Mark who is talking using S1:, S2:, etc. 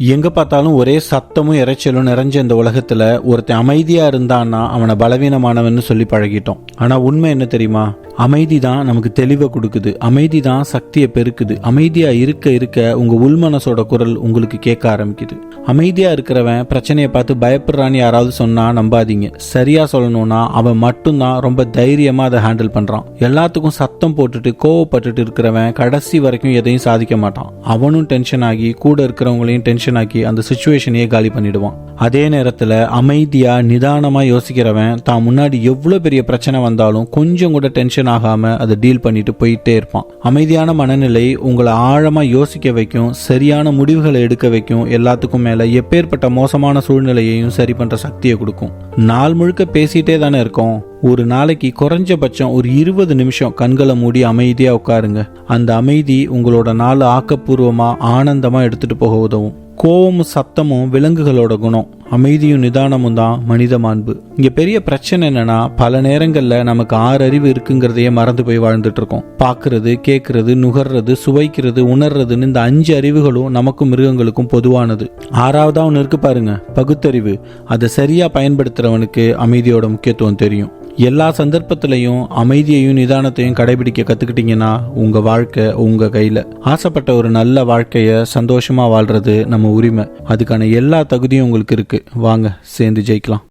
S1: எங்க பார்த்தாலும் ஒரே சத்தமும் இரைச்சலும் நிறைஞ்ச இந்த உலகத்துல ஒருத்தன் அமைதியா இருந்தான்னா அவனை பலவீனமானவன்னு சொல்லி பழகிட்டோம். ஆனா உண்மை என்ன தெரியுமா? அமைதி தான் நமக்கு தெளிவை கொடுக்குது. அமைதி தான் சக்தியை பெருக்குது. அமைதியா இருக்க இருக்க உங்க உள்மனசோட குரல் உங்களுக்கு கேட்க ஆரம்பிக்குது. அமைதியா இருக்கிறவன் பிரச்சனையை பார்த்து பயப்படுறான்னு யாராவது சொன்னா நம்பாதீங்க. சரியா சொல்லணும்னா அவன் மட்டும்தான் ரொம்ப தைரியமா அதை ஹேண்டில் பண்றான். எல்லாத்துக்கும் சத்தம் போட்டுட்டு கோவப்பட்டுட்டு இருக்கிறவன் கடைசி வரைக்கும் எதையும் சாதிக்க மாட்டான். அவனும் டென்ஷன் ஆகி கூட இருக்கிறவங்களையும் டென்ஷன் ஆக்கி அந்த சிச்சுவேஷனையே காலி பண்ணிடுவான். அதே நேரத்துல அமைதியா நிதானமா யோசிக்கிறவன் தான் முன்னாடி எவ்வளவு பெரிய பிரச்சனை வந்தாலும் கொஞ்சம் கூட டென்ஷன் ஆகாம அதை டீல் பண்ணிட்டு போயிட்டே இருப்பான். அமைதியான மனநிலை உங்களை ஆழமா யோசிக்க வைக்கும், சரியான முடிவுகளை எடுக்க வைக்கும். எல்லாத்துக்கும் மேல எப்பேற்பட்ட மோசமான சூழ்நிலையையும் சரி பண்ற சக்தியை கொடுக்கும். நாள் முழுக்க பேசிட்டே தானே இருக்கோம். ஒரு நாளைக்கு குறைஞ்சபட்சம் ஒரு 20 நிமிஷம் கண்களை மூடி அமைதியா உட்காருங்க. அந்த அமைதி உங்களோட நாள் ஆக்கப்பூர்வமா ஆனந்தமா எடுத்துட்டு போக உதவும். கோவமும் சத்தமும் விலங்குகளோட குணம், அமைதியும் நிதானமும் தான் மனித மாண்பு. இங்க பெரிய பிரச்சனை என்னன்னா, பல நேரங்கள்ல நமக்கு 6 அறிவு இருக்குங்கிறதையே மறந்து போய் வாழ்ந்துட்டு இருக்கோம். பாக்குறது, கேட்கறது, நுகர்றது, சுவைக்கிறது, உணர்றதுன்னு இந்த 5 அறிவுகளும் நமக்கும் மிருகங்களுக்கும் பொதுவானது. 6வதா ஒன்று இருக்கு பாருங்க, பகுத்தறிவு. அதை சரியா பயன்படுத்துறவனுக்கு அமைதியோட முக்கியத்துவம் தெரியும். எல்லா சந்தர்ப்பத்திலையும் அமைதியையும் நிதானத்தையும் கடைபிடிக்க கத்துக்கிட்டீங்கன்னா உங்க வாழ்க்கை உங்க கையில. ஆசைப்பட்ட ஒரு நல்ல வாழ்க்கைய சந்தோஷமா வாழ்றது நம்ம உரிமை. அதுக்கான எல்லா தகுதியும் உங்களுக்கு இருக்கு. வாங்க சேர்ந்து ஜெயிக்கலாம்.